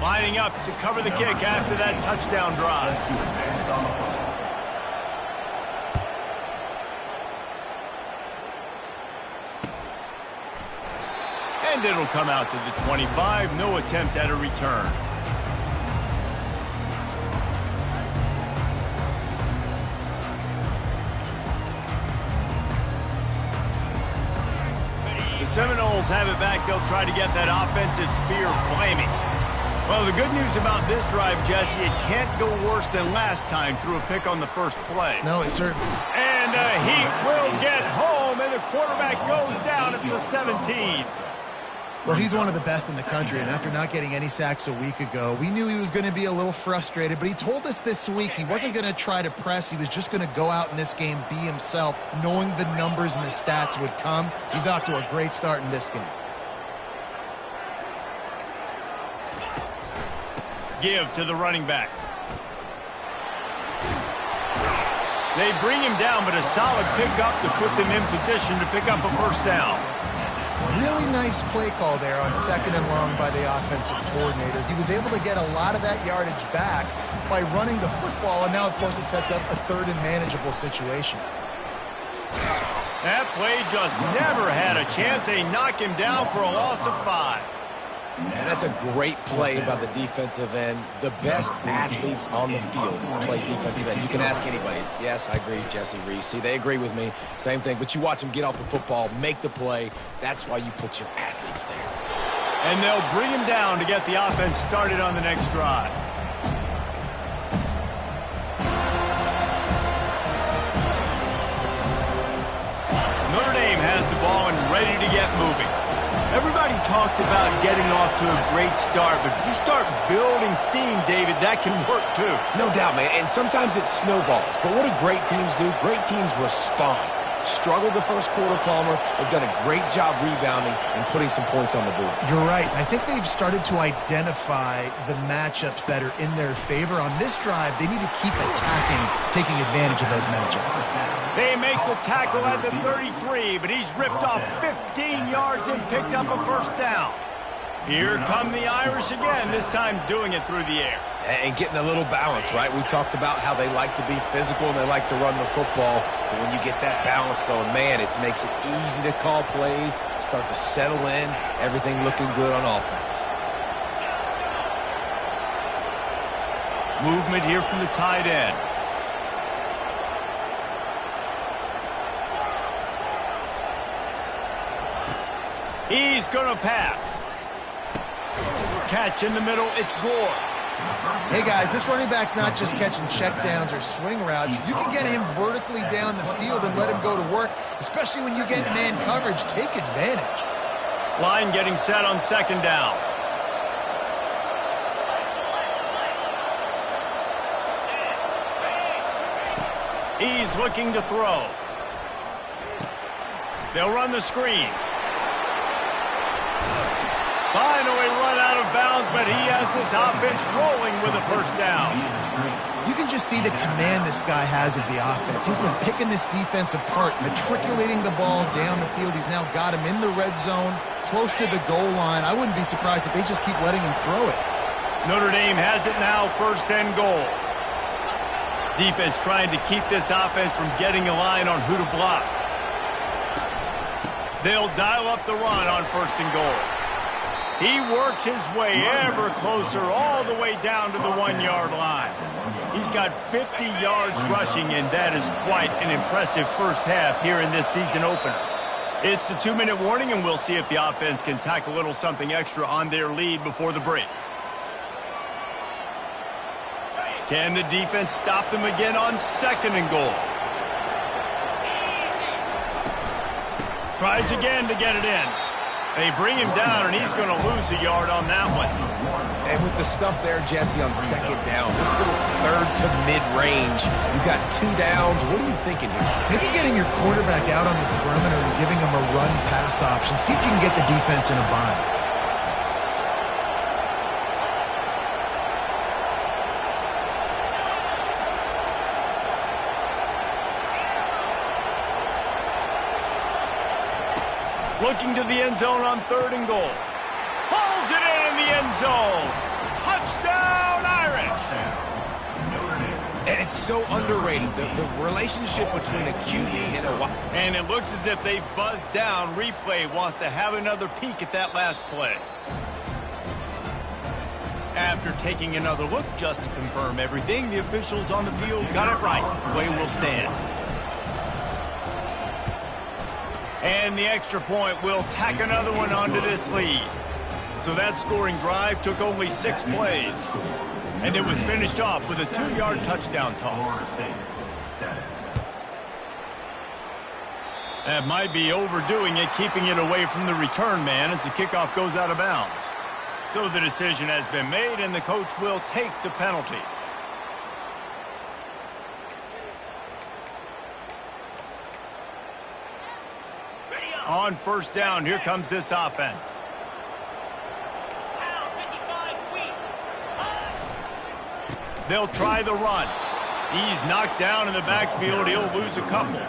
Lining up to cover the kick after that touchdown drive. And it'll come out to the 25. No attempt at a return. The Seminoles have it back. They'll try to get that offensive spear flaming. Well, the good news about this drive, Jesse, it can't go worse than last time through a pick on the first play. No, it certainly. And he will get home, and the quarterback goes down at the 17. Well, he's one of the best in the country, and after not getting any sacks a week ago, we knew he was going to be a little frustrated, but he told us this week he wasn't going to try to press. He was just going to go out in this game, be himself, knowing the numbers and the stats would come. He's off to a great start in this game. Give to the running back. They bring him down, but a solid pickup to put them in position to pick up a first down. Really nice play call there on 2nd and long by the offensive coordinator. He was able to get a lot of that yardage back by running the football, and now, of course, it sets up a 3rd and manageable situation. That play just never had a chance. They knock him down for a loss of 5. And that's a great play by the defensive end. The best athletes on the field play defensive end. You can ask anybody. Yes, I agree, Jesse Reese. See, they agree with me. Same thing. But you watch them get off the football, make the play. That's why you put your athletes there. And they'll bring him down to get the offense started on the next drive. Notre Dame has the ball and ready to get moving. Everybody talks about getting off to a great start, but if you start building steam, David, that can work too. No doubt, man, and sometimes it snowballs. But what do great teams do? Great teams respond. Struggled the first quarter, Palmer. They've done a great job rebounding and putting some points on the board. You're right. I think they've started to identify the matchups that are in their favor. On this drive, they need to keep attacking, taking advantage of those matchups. They make the tackle at the 33, but he's ripped off 15 yards and picked up a first down. Here come the Irish again, this time doing it through the air. And getting a little balance, right? We've talked about how they like to be physical and they like to run the football. But when you get that balance going, man, it makes it easy to call plays, start to settle in, everything looking good on offense. Movement here from the tight end. He's going to pass. Catch in the middle, it's Gore. Hey, guys, this running back's not just catching checkdowns or swing routes. You can get him vertically down the field and let him go to work, especially when you get man coverage. Take advantage. Line getting set on 2nd down. He's looking to throw. They'll run the screen. Finally run out of bounds, but he has this offense rolling with a first down. You can just see the command this guy has of the offense. He's been picking this defense apart, matriculating the ball down the field. He's now got him in the red zone, close to the goal line. I wouldn't be surprised if they just keep letting him throw it. Notre Dame has it now, 1st and goal. Defense trying to keep this offense from getting a line on who to block. They'll dial up the run on 1st and goal. He works his way ever closer all the way down to the 1-yard line. He's got 50 yards rushing, and that is quite an impressive first half here in this season opener. It's the 2-minute warning, and we'll see if the offense can tack a little something extra on their lead before the break. Can the defense stop them again on 2nd and goal? Tries again to get it in. They bring him down, and he's going to lose a yard on that one. And with the stuff there, Jesse, on 2nd down, this little 3rd to mid-range, you got 2 downs. What are you thinking here? Maybe getting your quarterback out on the perimeter and giving him a run-pass option. See if you can get the defense in a bind. Looking to the end zone on 3rd and goal. Pulls it in the end zone. It's so underrated, the relationship between a QB and a wide. And it looks as if they've buzzed down. Replay wants to have another peek at that last play. After taking another look just to confirm everything, the officials on the field got it right. Play will stand. And the extra point will tack another one onto this lead. So that scoring drive took only 6 plays. And it was finished off with a 2-yard touchdown toss. That might be overdoing it, keeping it away from the return man as the kickoff goes out of bounds. So the decision has been made, and the coach will take the penalty. On first down, here comes this offense. They'll try the run. He's knocked down in the backfield. He'll lose a couple.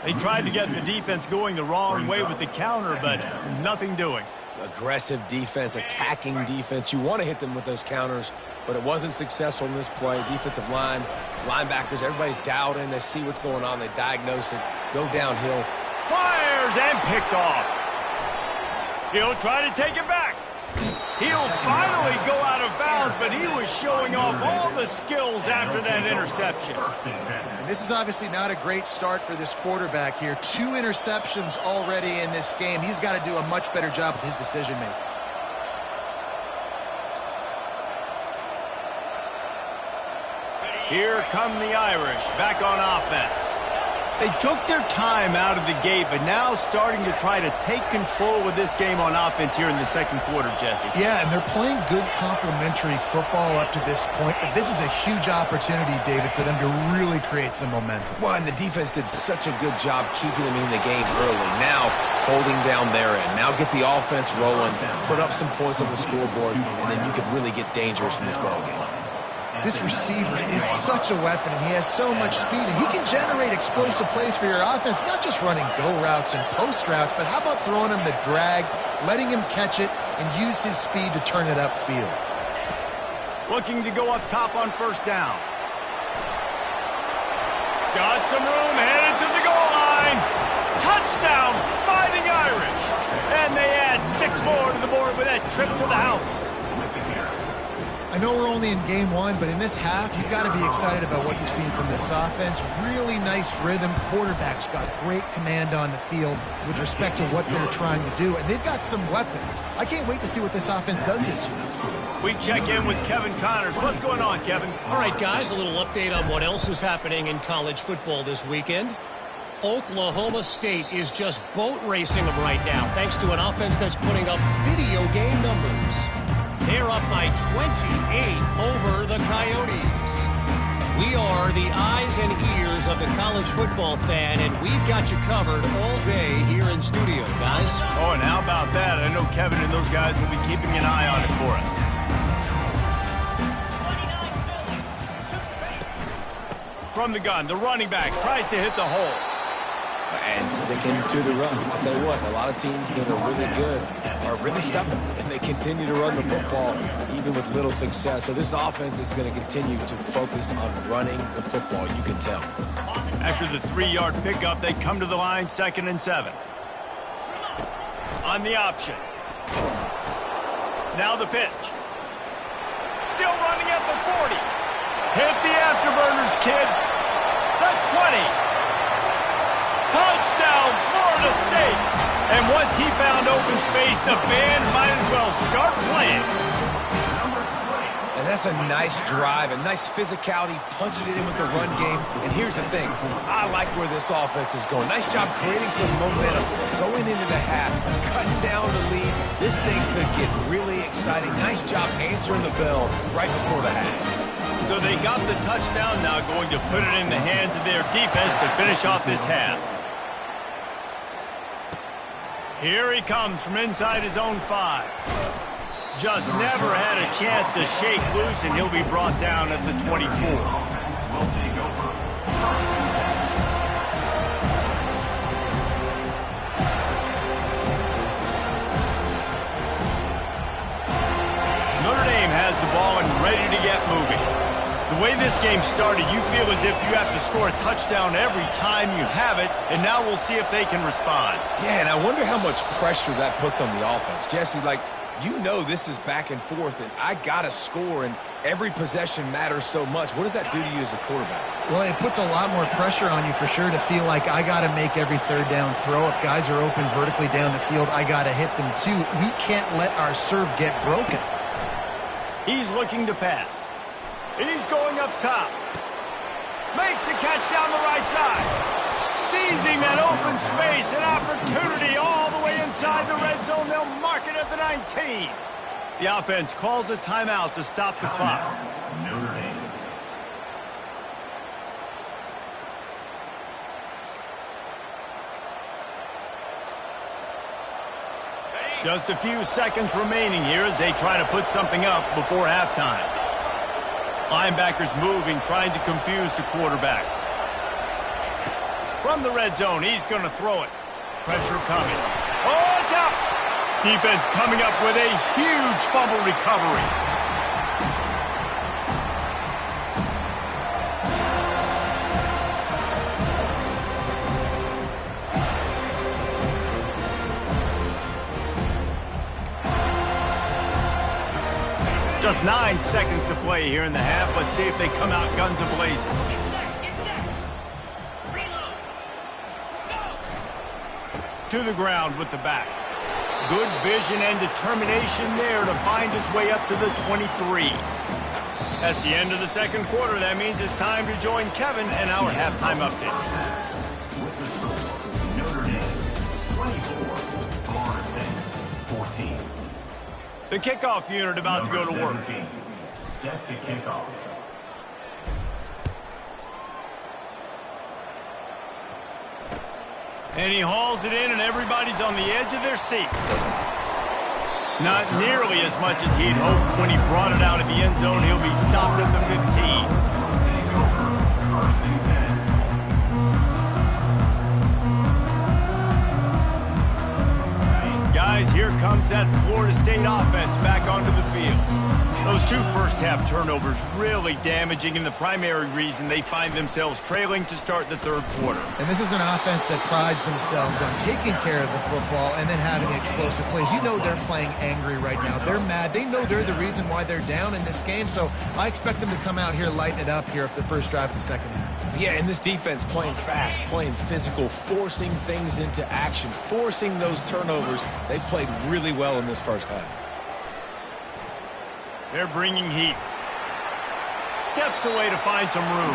They tried to get the defense going the wrong way with the counter, but nothing doing. Aggressive defense, attacking defense. You want to hit them with those counters, but it wasn't successful in this play. Defensive line, linebackers, everybody's dialed in. They see what's going on. They diagnose it, go downhill. Fires and picked off. He'll try to take it back. He'll finally go out of bounds, but he was showing off all the skills after that interception. And this is obviously not a great start for this quarterback here. 2 interceptions already in this game. He's got to do a much better job with his decision-making. Here come the Irish, back on offense. They took their time out of the gate, but now starting to try to take control of this game on offense here in the second quarter, Jesse. Yeah, and they're playing good complementary football up to this point, but this is a huge opportunity, David, for them to really create some momentum. Well, and the defense did such a good job keeping them in the game early. Now, holding down their end. Now get the offense rolling, put up some points on the scoreboard, and then you could really get dangerous in this ballgame. This receiver is such a weapon, and he has so much speed, and he can generate explosive plays for your offense, not just running go routes and post routes, but how about throwing him the drag, letting him catch it, and use his speed to turn it upfield. Looking to go up top on first down. Got some room, headed to the goal line. Touchdown, Fighting Irish. And they add 6 more to the board with that trip to the house. I know we're only in game 1, but in this half, you've got to be excited about what you've seen from this offense. Really nice rhythm. Quarterback's got great command on the field with respect to what they're trying to do, and they've got some weapons. I can't wait to see what this offense does this year. We check in with Kevin Connors. What's going on, Kevin? All right, guys, a little update on what else is happening in college football this weekend. Oklahoma State is just boat racing them right now, thanks to an offense that's putting up video game numbers. They're up by 28 over the Coyotes. We are the eyes and ears of the college football fan, and we've got you covered all day here in studio, guys. Oh, and how about that? I know Kevin and those guys will be keeping an eye on it for us. From the gun, the running back tries to hit the hole. And sticking to the run. I'll tell you what, a lot of teams that are really good are really stubborn, and they continue to run the football even with little success. So this offense is going to continue to focus on running the football, you can tell. After the 3-yard pickup, they come to the line, 2nd and 7. On the option. Now the pitch. Still running at the 40. Hit the afterburners, kid. The 20. Touchdown, Florida State. And once he found open space, the band might as well start playing. And that's a nice drive, a nice physicality, punching it in with the run game. And here's the thing, I like where this offense is going. Nice job creating some momentum, going into the half, cutting down the lead. This thing could get really exciting. Nice job answering the bell right before the half. So they got the touchdown, now going to put it in the hands of their defense to finish off this half. Here he comes from inside his own 5. Just never had a chance to shake loose, and he'll be brought down at the 24. Notre Dame has the ball and ready to get moving. The way this game started, you feel as if you have to score a touchdown every time you have it, and now we'll see if they can respond. Yeah, and I wonder how much pressure that puts on the offense. Jesse, like, you know this is back and forth, and I got to score, and every possession matters so much. What does that do to you as a quarterback? Well, it puts a lot more pressure on you for sure to feel like I got to make every third down throw. If guys are open vertically down the field, I got to hit them too. We can't let our serve get broken. He's looking to pass. He's going up top. Makes the catch down the right side. Seizing that open space, an opportunity all the way inside the red zone. They'll mark it at the 19. The offense calls a timeout to stop the clock. Just a few seconds remaining here as they try to put something up before halftime. Linebackers moving, trying to confuse the quarterback. From the red zone, he's going to throw it. Pressure coming. Oh, it's out! Defense coming up with a huge fumble recovery. Just 9 seconds to play here in the half. Let's see if they come out guns a-blazing. To the ground with the back. Good vision and determination there to find his way up to the 23. That's the end of the second quarter. That means it's time to join Kevin and our halftime update. Notre Dame, 24, Florida State, 14. The kickoff unit about to go to work. Set to kick off. And he hauls it in, and everybody's on the edge of their seats. Not nearly as much as he'd hoped when he brought it out of the end zone. He'll be stopped at the 15. Guys, here comes that Florida State offense back onto the field. Those 2 first-half turnovers really damaging, and the primary reason they find themselves trailing to start the third quarter. And this is an offense that prides themselves on taking care of the football and then having explosive plays. You know they're playing angry right now. They're mad. They know they're the reason why they're down in this game, so I expect them to come out here, lighten it up here for the first drive of the second half. Yeah, and this defense playing fast, playing physical, forcing things into action, forcing those turnovers. They played really well in this first half. They're bringing heat. Steps away to find some room.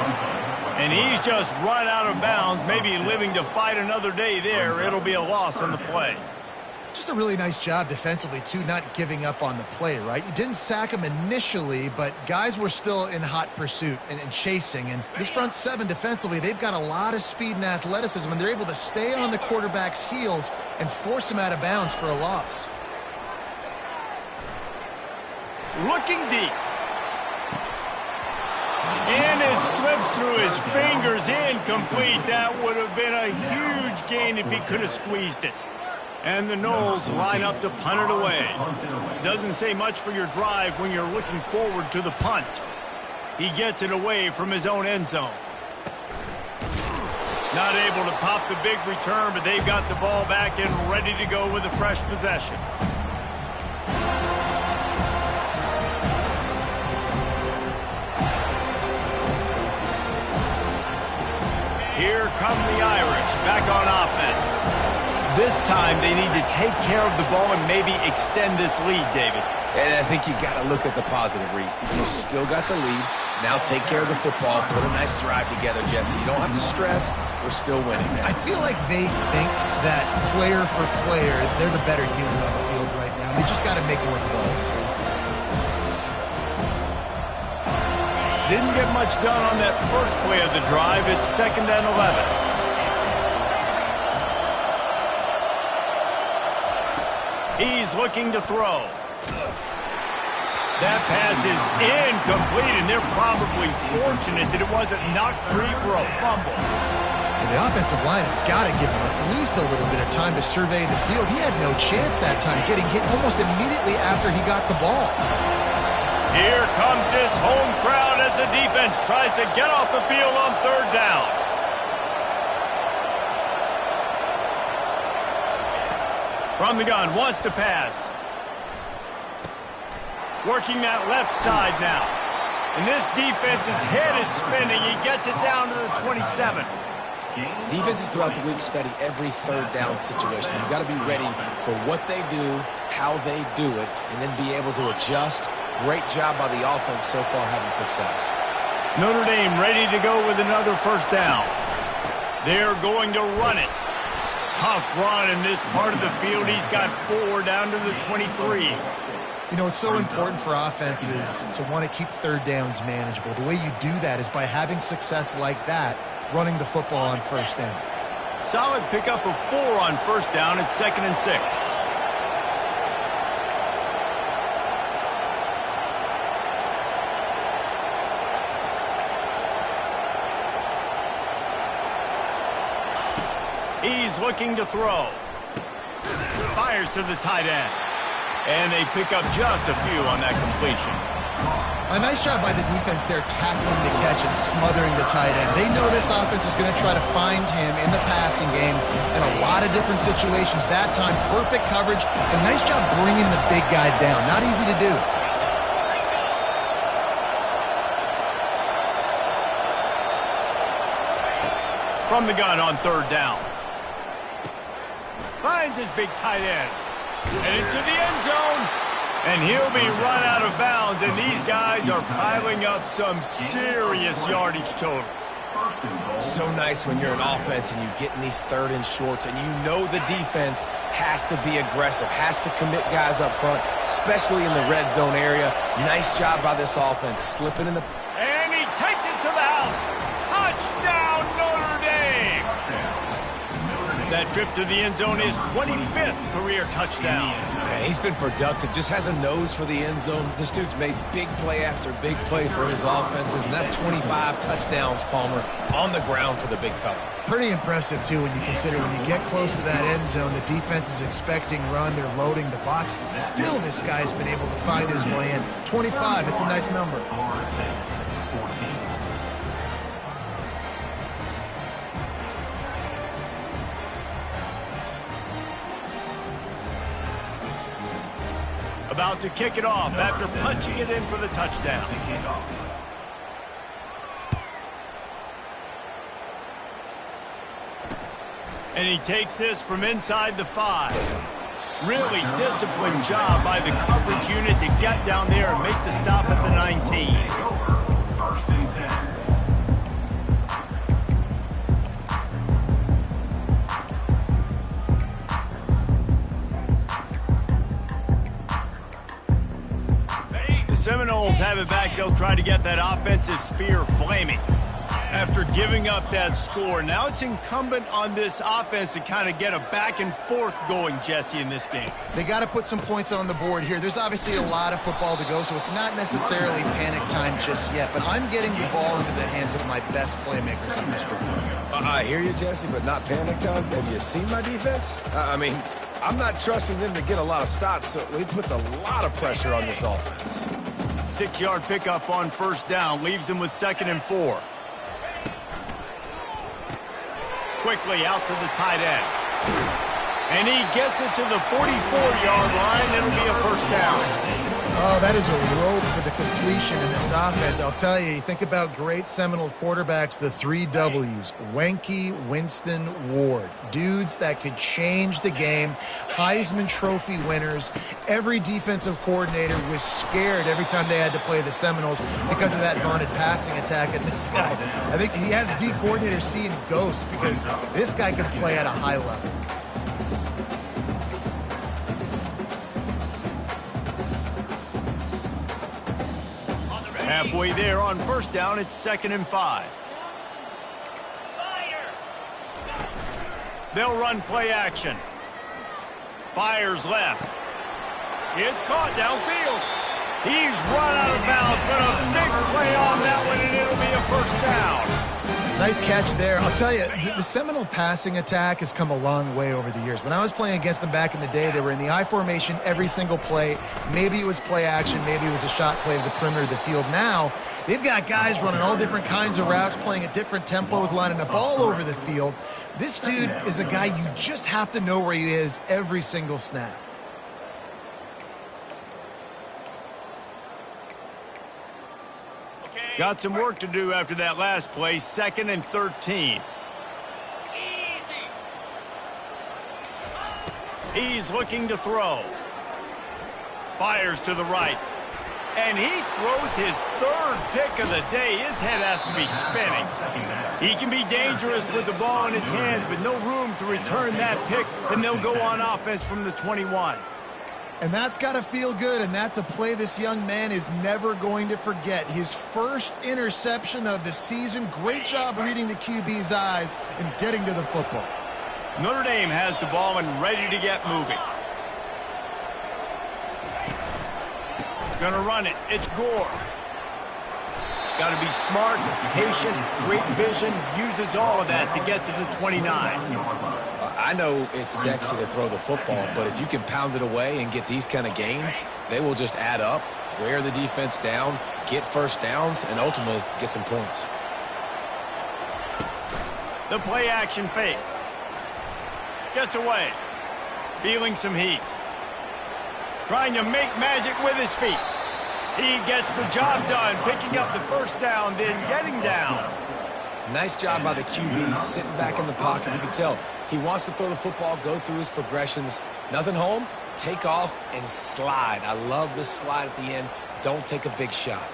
And he's just run out of bounds, maybe living to fight another day there. It'll be a loss on the play. Just a really nice job defensively, too, not giving up on the play, right? You didn't sack him initially, but guys were still in hot pursuit and chasing. And this front seven defensively, they've got a lot of speed and athleticism, and they're able to stay on the quarterback's heels and force him out of bounds for a loss. Looking deep. And it slips through his fingers, incomplete. That would have been a huge gain if he could have squeezed it. And the Noles line up to punt it away. Doesn't say much for your drive when you're looking forward to the punt. He gets it away from his own end zone. Not able to pop the big return, but they've got the ball back and ready to go with a fresh possession. Here come the Irish back on offense. This time they need to take care of the ball and maybe extend this lead, David. And I think you got to look at the positive, Reese. You still got the lead. Now take care of the football. Put a nice drive together, Jesse. You don't have to stress. We're still winning now. I feel like they think that player for player, they're the better unit on the field right now. They just got to make more plays. Didn't get much done on that first play of the drive. It's 2nd and 11. He's looking to throw. That pass is incomplete, and they're probably fortunate that it wasn't knocked free for a fumble. Well, the offensive line has got to give him at least a little bit of time to survey the field. He had no chance that time, getting hit almost immediately after he got the ball. Here comes this home crowd as the defense tries to get off the field on third down. From the gun, wants to pass. Working that left side now. And this defense's head is spinning. He gets it down to the 27. Defenses throughout the week study every third down situation. You've got to be ready for what they do, how they do it, and then be able to adjust. Great job by the offense so far having success. Notre Dame ready to go with another first down. They're going to run it. Tough run in this part of the field. He's got 4 down to the 23. You know, it's so important for offenses to want to keep third downs manageable. The way you do that is by having success like that, running the football on first down. Solid pickup of 4 on first down. It's 2nd and 6. He's looking to throw. Fires to the tight end. And they pick up just a few on that completion. A nice job by the defense there tackling the catch and smothering the tight end. They know this offense is going to try to find him in the passing game in a lot of different situations. That time, perfect coverage, and nice job bringing the big guy down. Not easy to do. From the gun on third down. Finds his big tight end. And into the end zone. And he'll be run out of bounds. And these guys are piling up some serious yardage totals. So nice when you're an offense and you get in these third and shorts and you know the defense has to be aggressive, has to commit guys up front, especially in the red zone area. Nice job by this offense, slipping in the... And he takes it to the house. Touchdown, Notre Dame! That trip to the end zone is 25th career touchdown. Man, he's been productive, just has a nose for the end zone. This dude's made big play after big play for his offenses, and that's 25 touchdowns, Palmer, on the ground for the big fella. Pretty impressive, too, when you consider when you get close to that end zone, the defense is expecting run, they're loading the box. Still, this guy's been able to find his way in. 25, it's a nice number. About to kick it off after punching it in for the touchdown. And he takes this from inside the 5. Really disciplined job by the coverage unit to get down there and make the stop at the 19. Seminoles have it back. They'll try to get that offensive spear flaming. After giving up that score, now it's incumbent on this offense to kind of get a back and forth going, Jesse, in this game. They got to put some points on the board here. There's obviously a lot of football to go, so it's not necessarily panic time just yet, but I'm getting the ball into the hands of my best playmakers on this group. I hear you, Jesse, but not panic time. Have you seen my defense? I mean, I'm not trusting them to get a lot of stops, so it puts a lot of pressure on this offense. 6-yard pickup on first down leaves him with 2nd and 4. Quickly out to the tight end. And he gets it to the 44-yard line. It'll be a first down. Oh, that is a rope for the completion in this offense. I'll tell you, you think about great Seminole quarterbacks, the 3 W's, Wenke, Winston, Ward. Dudes that could change the game, Heisman Trophy winners. Every defensive coordinator was scared every time they had to play the Seminoles because of that vaunted passing attack. And this guy, I think he has D coordinators seeing ghosts because this guy can play at a high level. Halfway there on first down, it's 2nd and 5. They'll run play action. Fires left. It's caught downfield. He's run out of bounds, but a big play on that one, and it'll be a first down. Nice catch there. I'll tell you, the Seminole passing attack has come a long way over the years. When I was playing against them back in the day, they were in the I formation every single play. Maybe it was play action. Maybe it was a shot play to the perimeter of the field. Now, they've got guys running all different kinds of routes, playing at different tempos, lining up all over the field. This dude is a guy you just have to know where he is every single snap. Got some work to do after that last play, 2nd and 13. He's looking to throw. Fires to the right. And he throws his 3rd pick of the day. His head has to be spinning. He can be dangerous with the ball in his hands, but no room to return that pick, and they'll go on offense from the 21. And that's got to feel good, and that's a play this young man is never going to forget. His first interception of the season. Great job reading the QB's eyes and getting to the football. Notre Dame has the ball and ready to get moving. Gonna run it. It's Gore. Got to be smart, patient, great vision. Uses all of that to get to the 29. I know it's sexy to throw the football, but if you can pound it away and get these kind of gains, they will just add up, wear the defense down, get first downs, and ultimately get some points. The play action fake. Gets away. Feeling some heat. Trying to make magic with his feet. He gets the job done, picking up the first down, then getting down. Nice job by the QB, sitting back in the pocket. You can tell he wants to throw the football, go through his progressions. Nothing home, take off and slide. I love the slide at the end. Don't take a big shot.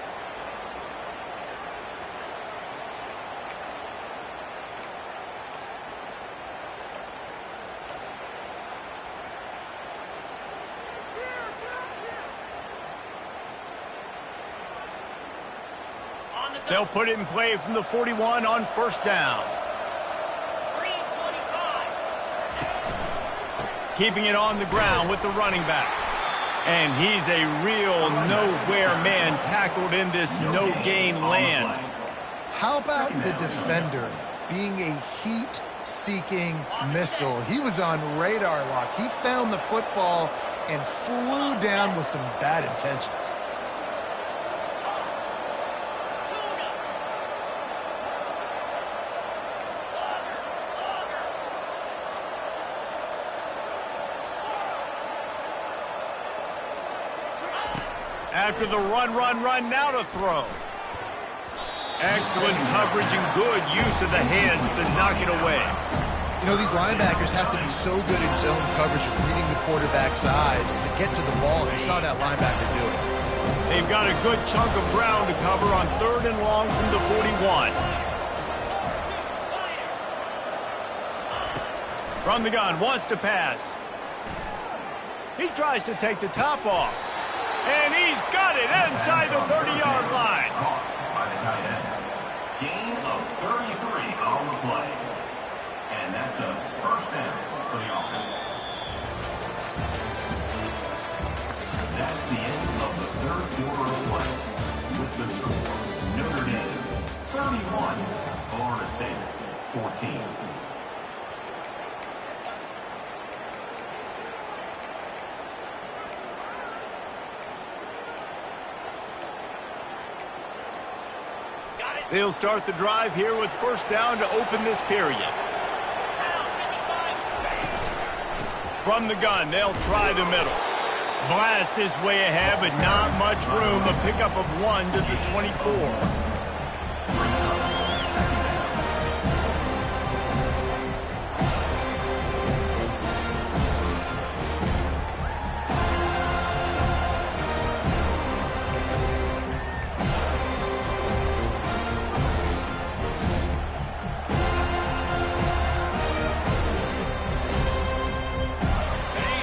They'll put it in play from the 41 on first down. Keeping it on the ground with the running back. And he's a real nowhere man tackled in this no-gain land. How about the defender being a heat-seeking missile? He was on radar lock. He found the football and flew down with some bad intentions. After the run, now to throw. Excellent coverage and good use of the hands to knock it away. You know, these linebackers have to be so good in zone coverage of reading the quarterback's eyes to get to the ball. You saw that linebacker do it. They've got a good chunk of ground to cover on 3rd and long from the 41. From the gun, wants to pass. He tries to take the top off. And he's got it inside the 30-yard line. By the tight end. Gain of 33 on the play. And that's a first down for the offense. That's the end of the 3rd quarter of play. With the score, Notre Dame 31, Florida State 14. They'll start the drive here with first down to open this period. From the gun, they'll try the middle. Blast his way ahead, but not much room. A pickup of 1 to the 24.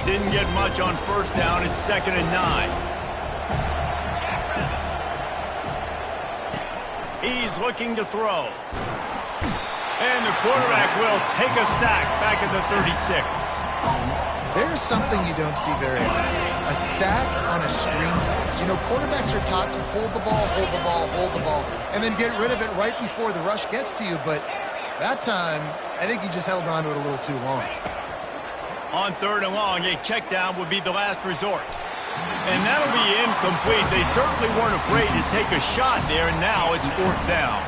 Didn't get much on first down. It's 2nd and 9. He's looking to throw. And the quarterback will take a sack back at the 36. There's something you don't see very often. A sack on a screen pass. You know, quarterbacks are taught to hold the ball, hold the ball, hold the ball, and then get rid of it right before the rush gets to you. But that time, I think he just held on to it a little too long. On 3rd and long, a check down would be the last resort. And that'll be incomplete. They certainly weren't afraid to take a shot there, and now it's 4th down.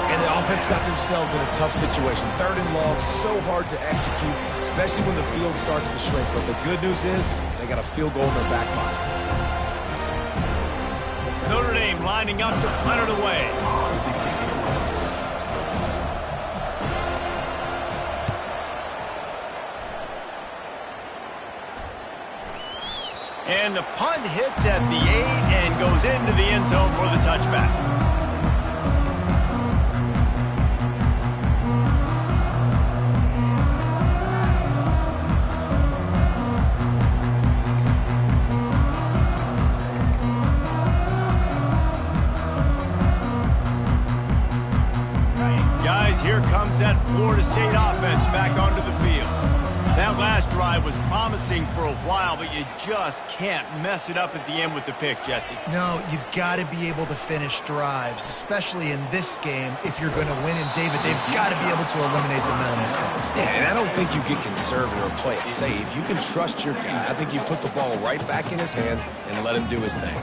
And the offense got themselves in a tough situation. 3rd and long, so hard to execute, especially when the field starts to shrink. But the good news is they got a field goal in their back pocket. Notre Dame lining up to punt it away. And the punt hits at the 8 and goes into the end zone for the touchback. Guys, here comes that Florida State offense back onto the field. That last drive was promising for a while, but you just can't mess it up at the end with the pick, Jesse. No, you've got to be able to finish drives, especially in this game. If you're going to win, and David, they've got to be able to eliminate the mental mistakes. Yeah, and I don't think you get conservative or play it safe. You can trust your guy. I think you put the ball right back in his hands and let him do his thing.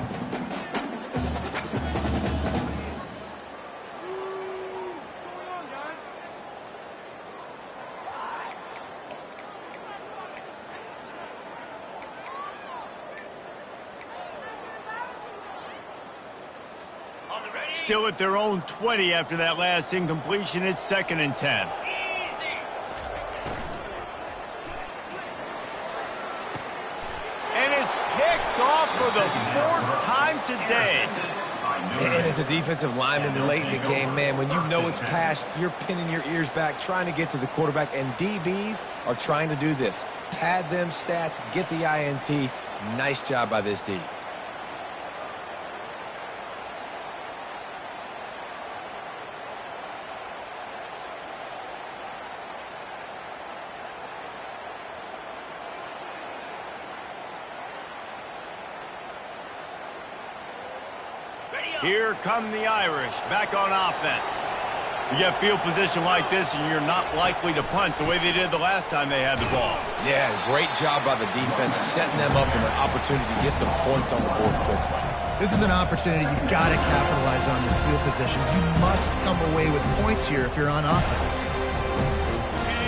Still at their own 20 after that last incompletion. It's 2nd and 10. And it's picked off for the 4th time today. And as a defensive lineman late in the game, man, when you know it's past, you're pinning your ears back, trying to get to the quarterback, and DBs are trying to do this. Pad them stats, get the INT. Nice job by this D. Here come the Irish, back on offense. You get field position like this, and you're not likely to punt the way they did the last time they had the ball. Yeah, great job by the defense, setting them up in an opportunity to get some points on the board quickly. This is an opportunity you've got to capitalize on this field position. You must come away with points here if you're on offense.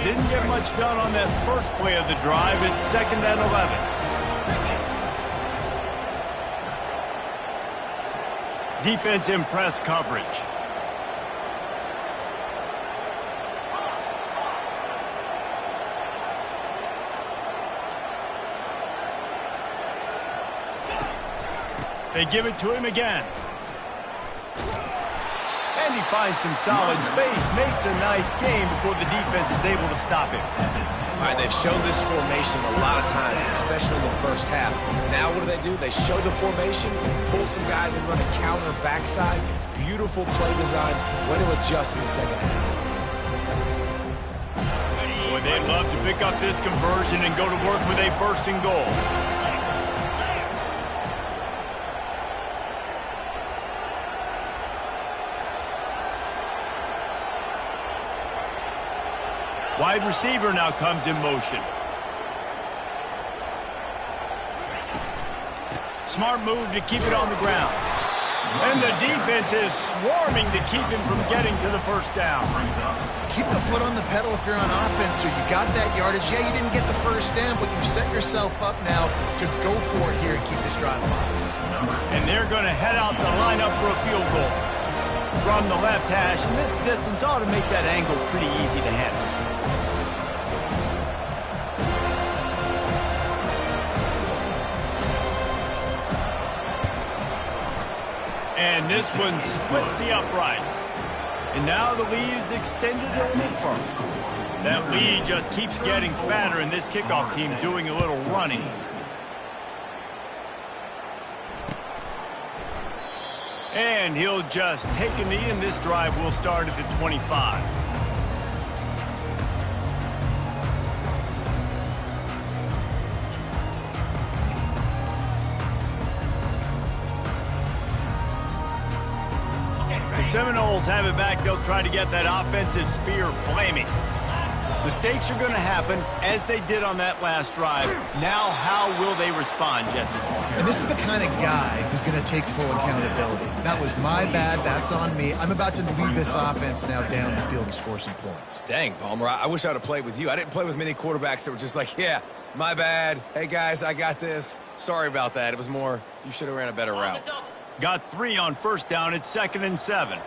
Didn't get much done on that first play of the drive. It's 2nd and 11. Defense in press coverage. They give it to him again. And he finds some solid space, makes a nice game before the defense is able to stop him. All right, they've shown this formation a lot of times, especially in the first half. Now what do? They show the formation, pull some guys and run a counter backside. Beautiful play design. Way to adjust in the second half. Boy, they'd love to pick up this conversion and go to work with a 1st and goal. Wide receiver now comes in motion. Smart move to keep it on the ground. And the defense is swarming to keep him from getting to the 1st down. Keep the foot on the pedal if you're on offense, so you got that yardage. Yeah, you didn't get the 1st down, but you've set yourself up now to go for it here and keep this drive alive. And they're going to head out to line up for a field goal. From the left hash, and this distance ought to make that angle pretty easy to handle. And this one splits the uprights. And now the lead is extended a little further. That lead just keeps getting fatter, and this kickoff team doing a little running. And he'll just take a knee, and this drive will start at the 25. The Seminoles have it back. They'll try to get that offensive spear flaming. Mistakes are going to happen as they did on that last drive. Now, how will they respond, Jesse? And this is the kind of guy who's going to take full accountability. That was my bad. That's on me. I'm about to lead this offense now down the field and score some points. Dang, Palmer, I wish I would have played with you. I didn't play with many quarterbacks that were just like, yeah, my bad. Hey, guys, I got this. Sorry about that. It was more, you should have ran a better route. Got 3 on first down. It's 2nd and 7.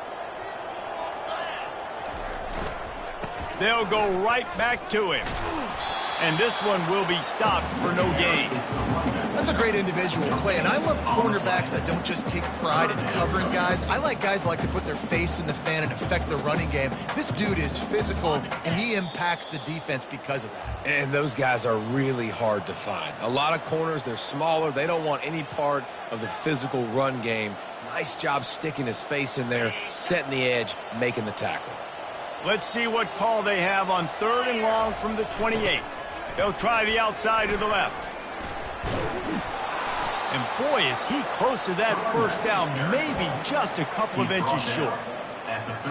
They'll go right back to him. And this one will be stopped for no gain. That's a great individual play, and I love cornerbacks that don't just take pride in covering guys. I like guys that like to put their face in the fan and affect the running game. This dude is physical, and he impacts the defense because of that. And those guys are really hard to find. A lot of corners, they're smaller. They don't want any part of the physical run game. Nice job sticking his face in there, setting the edge, making the tackle. Let's see what call they have on 3rd and long from the 28. They'll try the outside to the left. And boy, is he close to that first down, maybe just a couple of inches short.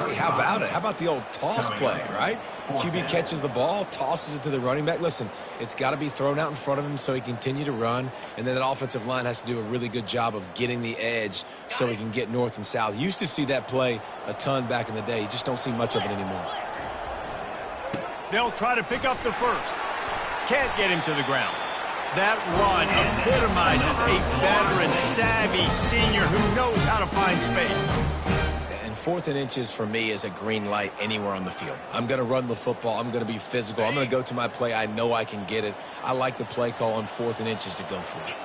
Hey, how about it? How about the old toss play, right? QB catches the ball, tosses it to the running back. Listen, it's got to be thrown out in front of him so he can continue to run, and then that offensive line has to do a really good job of getting the edge so he can get north and south. You used to see that play a ton back in the day. You just don't see much of it anymore. They'll try to pick up the first. Can't get him to the ground. That run epitomizes a veteran, savvy senior who knows how to find space. 4th and inches for me is a green light anywhere on the field. I'm going to run the football. I'm going to be physical. I'm going to go to my play. I know I can get it. I like the play call on 4th and inches to go for it.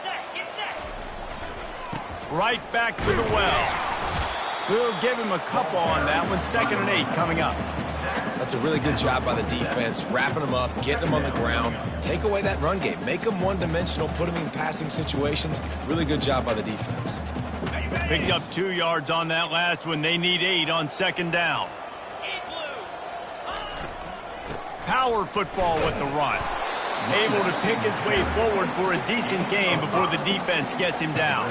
Right back to the well. We'll give him a couple on that one. 2nd and 8 coming up. That's a really good job by the defense, wrapping them up, getting them on the ground. Take away that run game. Make them one-dimensional, put them in passing situations. Really good job by the defense. Picked up 2 yards on that last one. They need 8 on 2nd down. Power football with the run. Able to pick his way forward for a decent gain before the defense gets him down.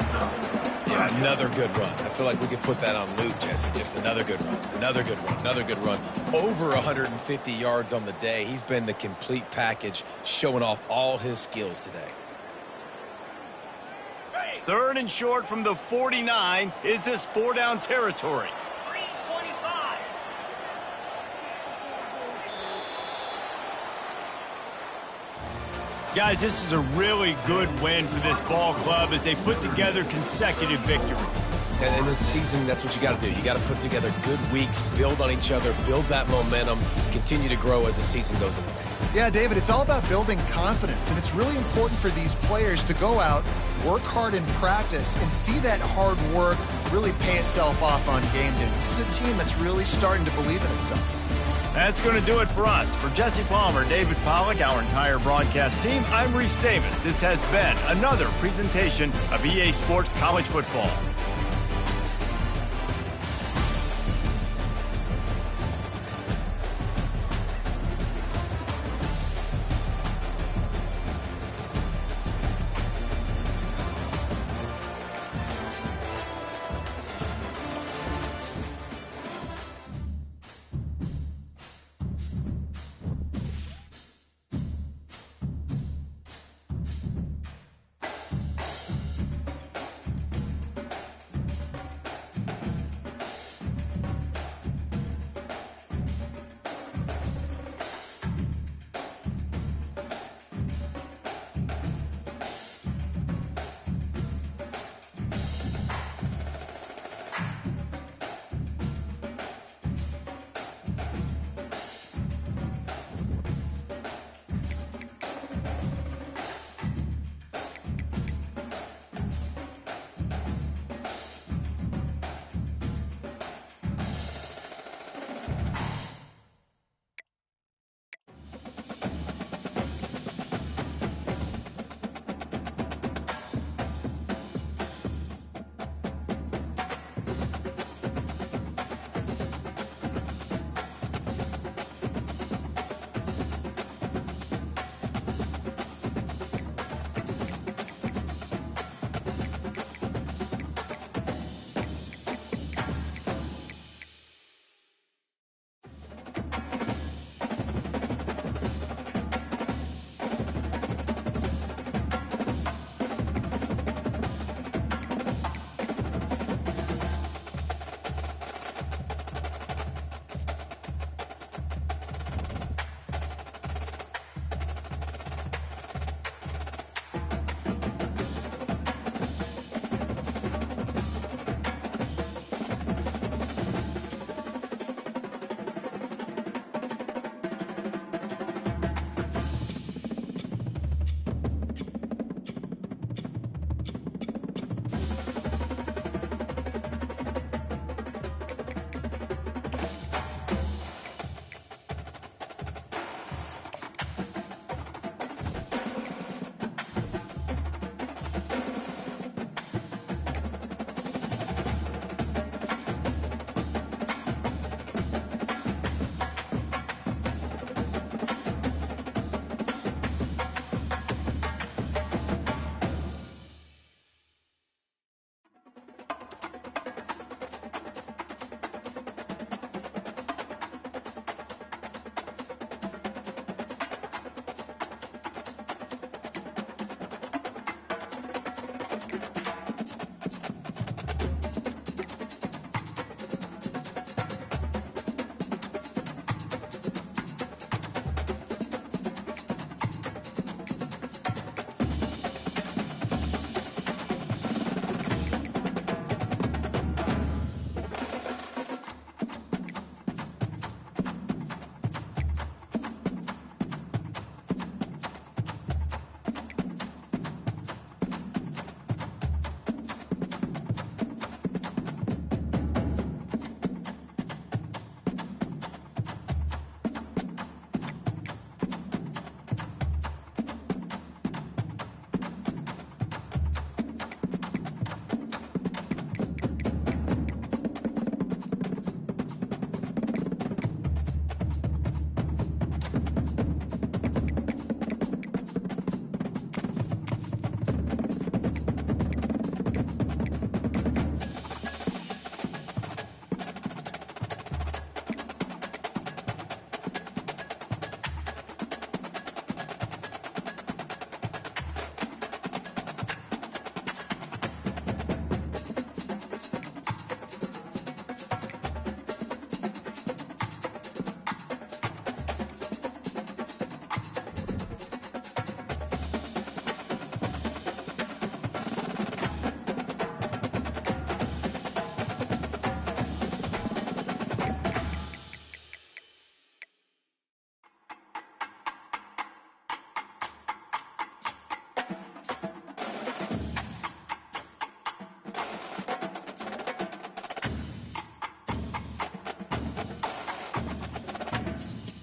Yeah, another good run. I feel like we could put that on loop, Jesse. Just another good run, another good run, another good run. Over 150 yards on the day. He's been the complete package, showing off all his skills today. 3rd and short from the 49. Is this 4-down territory? Guys, this is a really good win for this ball club as they put together consecutive victories. And in this season, that's what you got to do. You got to put together good weeks, build on each other, build that momentum, continue to grow as the season goes on. Yeah, David, it's all about building confidence, and it's really important for these players to go out, work hard in practice, and see that hard work really pay itself off on game day. This is a team that's really starting to believe in itself. That's going to do it for us. For Jesse Palmer, David Pollack, our entire broadcast team, I'm Reese Davis. This has been another presentation of EA Sports College Football.